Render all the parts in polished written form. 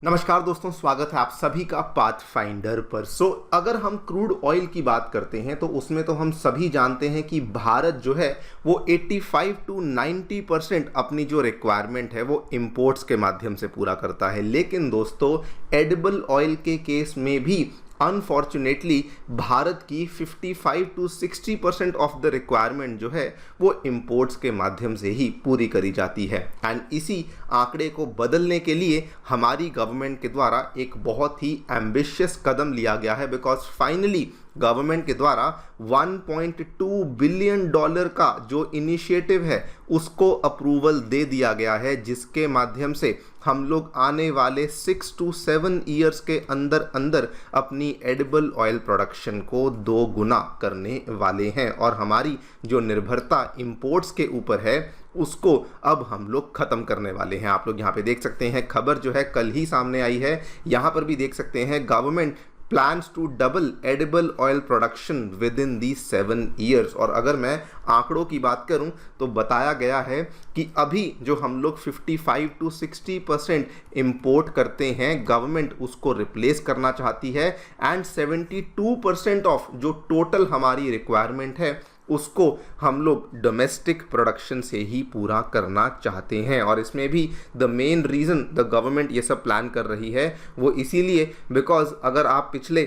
नमस्कार दोस्तों, स्वागत है आप सभी का पाथफाइंडर पर। अगर हम क्रूड ऑयल की बात करते हैं तो उसमें तो हम सभी जानते हैं कि भारत जो है वो 85 to 90% अपनी जो रिक्वायरमेंट है वो इंपोर्ट्स के माध्यम से पूरा करता है। लेकिन दोस्तों, एडिबल ऑयल के केस में भी अनफॉर्चुनेटली भारत की 55 to 60% ऑफ द रिक्वायरमेंट जो है वो इंपोर्ट्स के माध्यम से ही पूरी करी जाती है। एंड इसी आंकड़े को बदलने के लिए हमारी गवर्नमेंट के द्वारा एक बहुत ही एम्बिशियस कदम लिया गया है, बिकॉज फाइनली गवर्नमेंट के द्वारा 1.2 बिलियन डॉलर का जो इनिशिएटिव है उसको अप्रूवल दे दिया गया है, जिसके माध्यम से हम लोग आने वाले 6 to 7 ईयर्स के अंदर अंदर अपनी एडिबल ऑयल प्रोडक्शन को 2 गुना करने वाले हैं। और हमारी जो निर्भरता इंपोर्ट्स के ऊपर है उसको अब हम लोग ख़त्म करने वाले हैं। आप लोग यहाँ पे देख सकते हैं, खबर जो है कल ही सामने आई है। यहाँ पर भी देख सकते हैं, government plans to double edible oil production within the 7 years. और अगर मैं आंकड़ों की बात करूं तो बताया गया है कि अभी जो हम लोग 55 to 60% इंपोर्ट करते हैं, गवर्नमेंट उसको रिप्लेस करना चाहती है एंड 72% ऑफ जो टोटल हमारी रिक्वायरमेंट है उसको हम लोग डोमेस्टिक प्रोडक्शन से ही पूरा करना चाहते हैं। और इसमें भी the main reason the government ये सब प्लान कर रही है वो इसीलिए बिकॉज अगर आप पिछले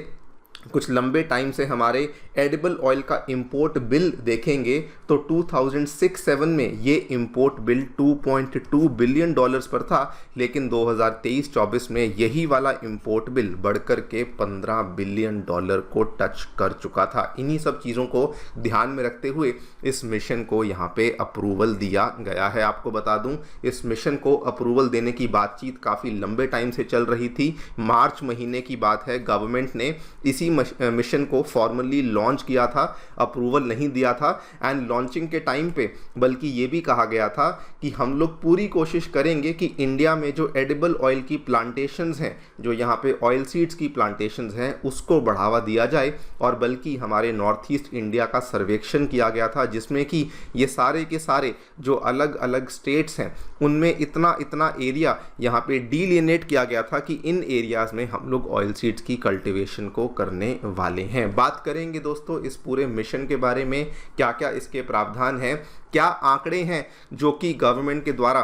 कुछ लंबे टाइम से हमारे एडिबल ऑयल का इंपोर्ट बिल देखेंगे तो 2006-07 में ये इंपोर्ट बिल 2.2 बिलियन डॉलर्स पर था, लेकिन 2023-24 में यही वाला इंपोर्ट बिल बढ़कर के 15 बिलियन डॉलर को टच कर चुका था। इन्हीं सब चीज़ों को ध्यान में रखते हुए इस मिशन को यहाँ पे अप्रूवल दिया गया है। आपको बता दूँ, इस मिशन को अप्रूवल देने की बातचीत काफ़ी लंबे टाइम से चल रही थी। मार्च महीने की बात है, गवर्नमेंट ने इसी मिशन को फॉर्मली लॉन्च किया था, अप्रूवल नहीं दिया था। एंड लॉन्चिंग के टाइम पे बल्कि ये भी कहा गया था कि हम लोग पूरी कोशिश करेंगे कि इंडिया में जो एडिबल ऑयल की प्लांटेशंस हैं, जो यहाँ पे ऑयल सीड्स की प्लांटेशंस हैं, उसको बढ़ावा दिया जाए। और बल्कि हमारे नॉर्थ ईस्ट इंडिया का सर्वेक्षण किया गया था, जिसमें कि ये सारे के सारे जो अलग अलग स्टेट्स हैं उनमें इतना इतना एरिया यहाँ पे डिलिनेट किया गया था कि इन एरियाज़ में हम लोग ऑयल सीड्स की कल्टिवेशन को करने वाले हैं। बात करेंगे दोस्तों इस पूरे मिशन के बारे में, क्या क्या इसके प्रावधान हैं, क्या आंकड़े हैं जो कि गवर्नमेंट के द्वारा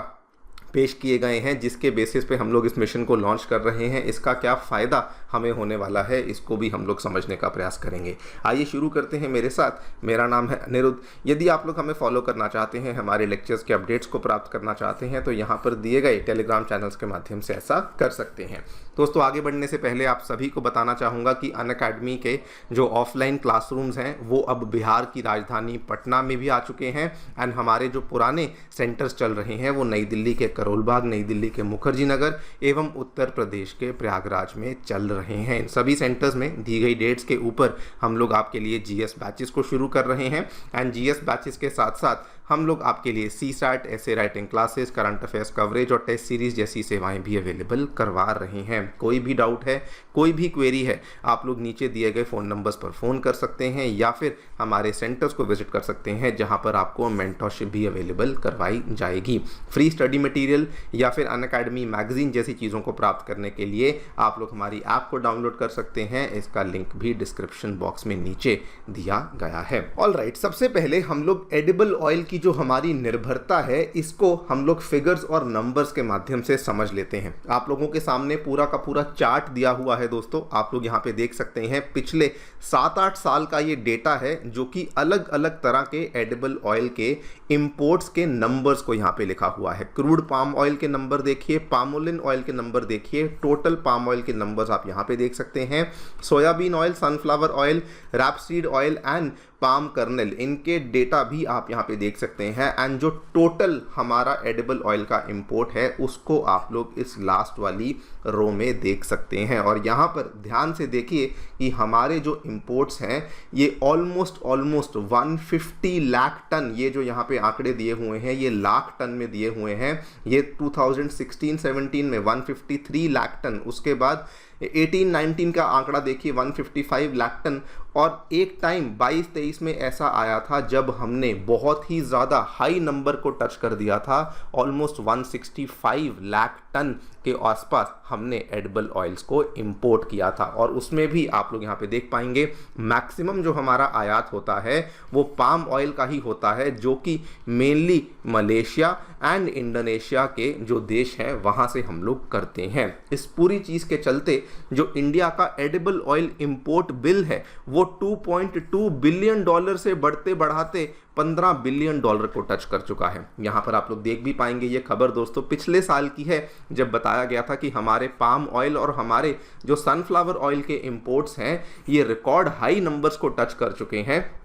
पेश किए गए हैं, जिसके बेसिस पे हम लोग इस मिशन को लॉन्च कर रहे हैं, इसका क्या फ़ायदा हमें होने वाला है, इसको भी हम लोग समझने का प्रयास करेंगे। आइए शुरू करते हैं मेरे साथ। मेरा नाम है अनिरुद्ध। यदि आप लोग हमें फॉलो करना चाहते हैं, हमारे लेक्चर्स के अपडेट्स को प्राप्त करना चाहते हैं, तो यहाँ पर दिए गए टेलीग्राम चैनल्स के माध्यम से ऐसा कर सकते हैं। दोस्तों, आगे बढ़ने से पहले आप सभी को बताना चाहूँगा कि अनअकैडमी के जो ऑफलाइन क्लासरूम्स हैं वो अब बिहार की राजधानी पटना में भी आ चुके हैं। एंड हमारे जो पुराने सेंटर्स चल रहे हैं वो नई दिल्ली के करोल बाग, नई दिल्ली के मुखर्जी नगर एवं उत्तर प्रदेश के प्रयागराज में चल रहे हैं। इन सभी सेंटर्स में दी गई डेट्स के ऊपर हम लोग आपके लिए जीएस बैचेस को शुरू कर रहे हैं। एंड जीएस बैचेस के साथ साथ हम लोग आपके लिए CSAT, ऐसे writing classes, current affairs coverage और टेस्ट सीरीज जैसी सेवाएं भी अवेलेबल करवा रहे हैं। कोई भी डाउट है, कोई भी क्वेरी है, आप लोग नीचे दिए गए फ़ोन नंबर्स पर फ़ोन कर सकते हैं या फिर हमारे सेंटर्स को विजिट कर सकते हैं, जहां पर आपको मेंटरशिप भी अवेलेबल करवाई जाएगी। फ्री स्टडी मटेरियल या फिर अनअकैडमी मैगजीन जैसी चीज़ों को प्राप्त करने के लिए आप लोग हमारी ऐप को डाउनलोड कर सकते हैं। इसका लिंक भी डिस्क्रिप्शन बॉक्स में नीचे दिया गया है। ऑलराइट, सबसे पहले हम लोग एडिबल ऑयल की जो हमारी निर्भरता है इसको हम लोग फिगर्स और नंबर्स के माध्यम से समझ लेते हैं। आप लोगों के सामने पूरा का पूरा चार्ट दिया हुआ है दोस्तों, आप लोग यहाँ पे देख सकते हैं। पिछले 7-8 साल का ये डेटा है जो कि अलग अलग तरह के एडिबल ऑयल के इंपोर्ट्स के नंबर्स को यहाँ पे लिखा हुआ है। क्रूड पाम ऑयल के नंबर देखिए, पामोलिन ऑयल के नंबर देखिए, टोटल पाम ऑयल के नंबर्स आप यहाँ पे देख सकते हैं। Soybean oil, sunflower oil, rapeseed oil and palm kernel, इनके डेटा भी आप यहाँ पे देख सकते हैं। एंड जो टोटल हमारा एडिबल ऑयल का इंपोर्ट है उसको आप लोग इस लास्ट वाली रो में देख सकते हैं। और यहाँ पर ध्यान से देखिए कि हमारे जो इंपोर्ट्स हैं ये ऑलमोस्ट 150 लाख टन, ये जो यहाँ पे आंकड़े दिए हुए हैं ये लाख टन में दिए हुए हैं। ये 2016-17 में 153 लाख टन, उसके बाद 18-19 का आंकड़ा देखिए 155 लाख टन, और एक टाइम 22-23 में ऐसा आया था जब हमने बहुत ही ज़्यादा हाई नंबर को टच कर दिया था, ऑलमोस्ट 165 लाख टन टन के आसपास हमने एडिबल ऑयल्स को इंपोर्ट किया था। और उसमें भी आप लोग यहाँ पे देख पाएंगे मैक्सिमम जो हमारा आयात होता है वो पाम ऑयल का ही होता है, जो कि मेनली मलेशिया एंड इंडोनेशिया के जो देश हैं वहाँ से हम लोग करते हैं। इस पूरी चीज़ के चलते जो इंडिया का एडिबल ऑयल इंपोर्ट बिल है वो $2.2 बिलियन से बढ़ते बढ़ाते $15 बिलियन को टच कर चुका है। यहाँ पर आप लोग देख भी पाएंगे ये खबर दोस्तों पिछले साल की है, जब बताया गया था कि हमारे पाम ऑयल और हमारे जो सनफ्लावर ऑयल के इंपोर्ट्स हैं ये रिकॉर्ड हाई नंबर्स को टच कर चुके हैं।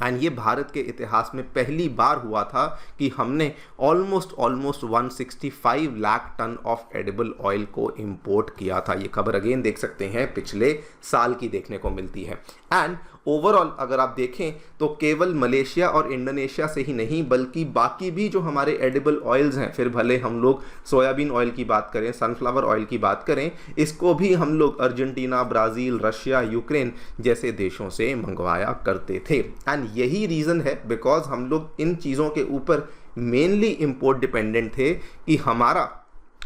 एंड ये भारत के इतिहास में पहली बार हुआ था कि हमने almost 165 lakh tonne of edible oil को इंपोर्ट किया था। ये खबर अगेन देख सकते हैं पिछले साल की देखने को मिलती है। एंड ओवरऑल अगर आप देखें तो केवल मलेशिया और इंडोनेशिया से ही नहीं बल्कि बाकी भी जो हमारे एडिबल ऑयल्स हैं, फिर भले हम लोग सोयाबीन ऑयल की बात करें, सनफ्लावर ऑयल की बात करें, इसको भी हम लोग अर्जेंटीना, ब्राज़ील, रशिया, यूक्रेन जैसे देशों से मंगवाया करते थे। एंड यही रीज़न है बिकॉज हम लोग इन चीज़ों के ऊपर मेनली इंपोर्ट डिपेंडेंट थे कि हमारा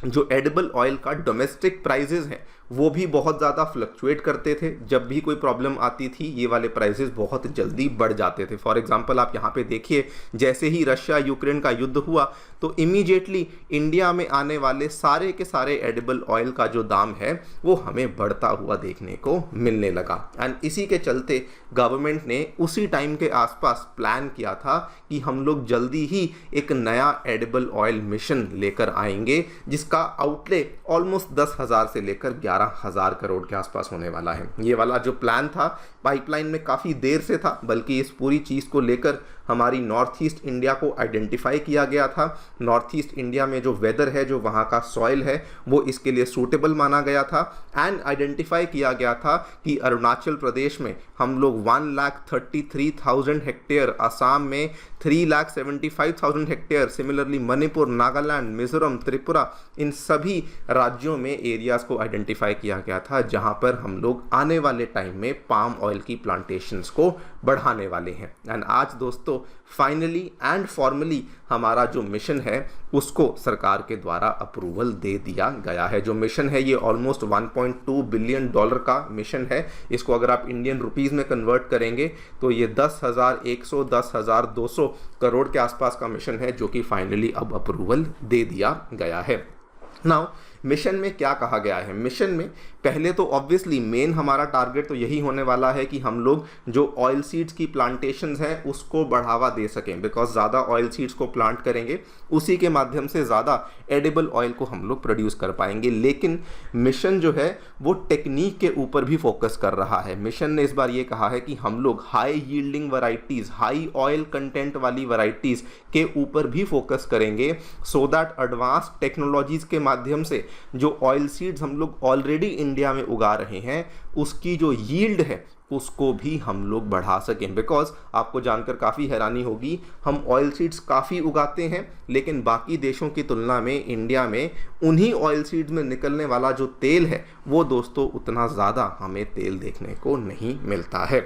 जो एडिबल ऑयल का डोमेस्टिक प्राइजेस हैं वो भी बहुत ज़्यादा फ्लक्चुएट करते थे। जब भी कोई प्रॉब्लम आती थी ये वाले प्राइसेस बहुत जल्दी बढ़ जाते थे। फॉर एग्जांपल आप यहाँ पे देखिए, जैसे ही रशिया यूक्रेन का युद्ध हुआ तो इमीडिएटली इंडिया में आने वाले सारे के सारे एडिबल ऑयल का जो दाम है वो हमें बढ़ता हुआ देखने को मिलने लगा। एंड इसी के चलते गवर्नमेंट ने उसी टाइम के आसपास प्लान किया था कि हम लोग जल्दी ही एक नया एडिबल ऑयल मिशन लेकर आएंगे जिसका आउटले ऑलमोस्ट 10,000 से लेकर 11,000 करोड़ के आसपास होने वाला है। ये वाला जो प्लान था पाइपलाइन में काफ़ी देर से था, बल्कि इस पूरी चीज़ को लेकर हमारी नॉर्थ ईस्ट इंडिया को आइडेंटिफाई किया गया था। नॉर्थ ईस्ट इंडिया में जो वेदर है, जो वहाँ का सॉइल है, वो इसके लिए सूटेबल माना गया था। एंड आइडेंटिफाई किया गया था कि अरुणाचल प्रदेश में हम लोग 1,33,000 हेक्टेयर, असम में 3,75,000 हेक्टेयर, सिमिलरली मणिपुर, नागालैंड, मिजोरम, त्रिपुरा, इन सभी राज्यों में एरियाज़ को आइडेंटिफाई किया गया था जहाँ पर हम लोग आने वाले टाइम में पाम ऑयल की प्लांटेशंस को बढ़ाने वाले हैं। एंड आज दोस्तों फाइनली एंड फॉर्मली हमारा जो मिशन है उसको सरकार के द्वारा अप्रूवल दे दिया गया है। जो मिशन है ये ऑलमोस्ट $1.2 बिलियन का मिशन है। इसको अगर आप इंडियन रुपीस में कन्वर्ट करेंगे तो ये 10,100 10,200 करोड़ के आसपास का मिशन है, जो कि फाइनली अब अप्रूवल दे दिया गया है। नाउ मिशन में क्या कहा गया है? मिशन में पहले तो ऑब्वियसली मेन हमारा टारगेट तो यही होने वाला है कि हम लोग जो ऑयल सीड्स की प्लांटेशंस हैं उसको बढ़ावा दे सकें, बिकॉज ज़्यादा ऑयल सीड्स को प्लांट करेंगे उसी के माध्यम से ज़्यादा एडिबल ऑयल को हम लोग प्रोड्यूस कर पाएंगे। लेकिन मिशन जो है वो टेक्निक के ऊपर भी फोकस कर रहा है। मिशन ने इस बार ये कहा है कि हम लोग high yielding varieties, high oil content वाली वैरायटीज़ के ऊपर भी फोकस करेंगे, सो दैट एडवांस टेक्नोलॉजीज़ के माध्यम से जो ऑयल सीड्स हम लोग ऑलरेडी इंडिया में उगा रहे हैं उसकी जो यील्ड है उसको भी हम लोग बढ़ा सकें। बिकॉज आपको जानकर काफ़ी हैरानी होगी, हम ऑयल सीड्स काफ़ी उगाते हैं लेकिन बाकी देशों की तुलना में इंडिया में उन्हीं ऑयल सीड्स में निकलने वाला जो तेल है वो दोस्तों उतना ज़्यादा हमें तेल देखने को नहीं मिलता है।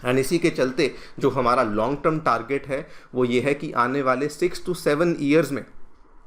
एंड इसी के चलते जो हमारा लॉन्ग टर्म टारगेट है वो ये है कि आने वाले 6 to 7 ईयर्स में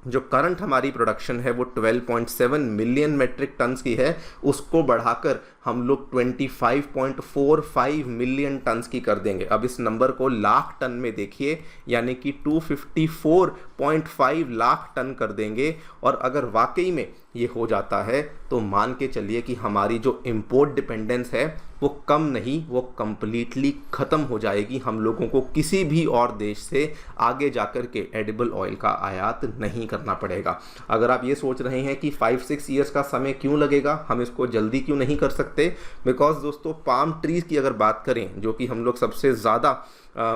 जो करंट हमारी प्रोडक्शन है वो 12.7 मिलियन मेट्रिक टन्स की है, उसको बढ़ाकर हम लोग 25.45 मिलियन टन्स की कर देंगे। अब इस नंबर को लाख टन में देखिए, यानी कि 254.5 लाख टन कर देंगे। और अगर वाकई में ये हो जाता है तो मान के चलिए कि हमारी जो इंपोर्ट डिपेंडेंस है वो कम नहीं, वो कंप्लीटली ख़त्म हो जाएगी। हम लोगों को किसी भी और देश से आगे जाकर के एडिबल ऑयल का आयात नहीं करना पड़ेगा। अगर आप ये सोच रहे हैं कि 5-6 ईयर्स का समय क्यों लगेगा, हम इसको जल्दी क्यों नहीं कर सकते, बिकॉज दोस्तों पाम ट्रीज की अगर बात करें, जो कि हम लोग सबसे ज़्यादा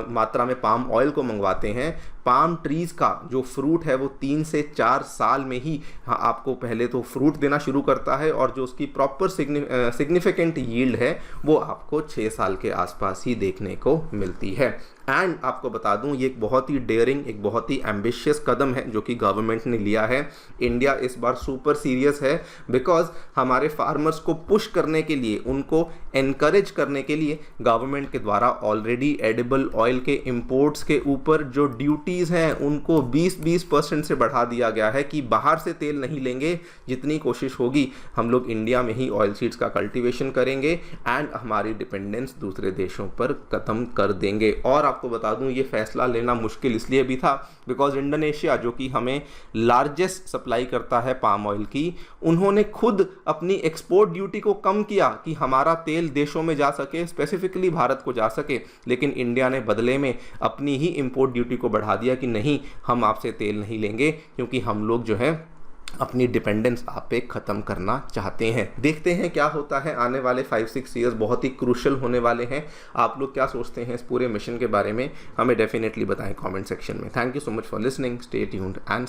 मात्रा में पाम ऑयल को मंगवाते हैं, पाम ट्रीज़ का जो फ्रूट है वो 3 से 4 साल में ही आपको पहले तो फ्रूट देना शुरू करता है और जो उसकी प्रॉपर सिग्निफिकेंट यील्ड है वो आपको 6 साल के आसपास ही देखने को मिलती है। एंड आपको बता दूं ये एक बहुत ही डेयरिंग, एक बहुत ही एम्बिशियस कदम है जो कि गवर्नमेंट ने लिया है। इंडिया इस बार सुपर सीरियस है बिकॉज हमारे फार्मर्स को पुश करने के लिए, उनको एनकरेज करने के लिए गवर्नमेंट के द्वारा ऑलरेडी एडिबल क्रूड ऑयल के इंपोर्ट्स के ऊपर जो ड्यूटीज़ हैं उनको 20% से बढ़ा दिया गया है कि बाहर से तेल नहीं लेंगे, जितनी कोशिश होगी हम लोग इंडिया में ही ऑयल सीड्स का कल्टीवेशन करेंगे एंड हमारी डिपेंडेंस दूसरे देशों पर ख़त्म कर देंगे। और आपको बता दूं ये फैसला लेना मुश्किल इसलिए भी था बिकॉज इंडोनेशिया जो कि हमें लार्जेस्ट सप्लाई करता है पाम ऑयल की, उन्होंने खुद अपनी एक्सपोर्ट ड्यूटी को कम किया कि हमारा तेल देशों में जा सके, स्पेसिफिकली भारत को जा सके, लेकिन इंडिया ने बदले में अपनी ही इंपोर्ट ड्यूटी को बढ़ा दिया कि नहीं, हम आपसे तेल नहीं लेंगे क्योंकि हम लोग जो है अपनी डिपेंडेंस आप पे ख़त्म करना चाहते हैं। देखते हैं क्या होता है आने वाले 5-6 ईयर्स बहुत ही क्रूशल होने वाले हैं। आप लोग क्या सोचते हैं इस पूरे मिशन के बारे में, हमें डेफिनेटली बताएं कमेंट सेक्शन में। Thank you so much for listening, stay tuned and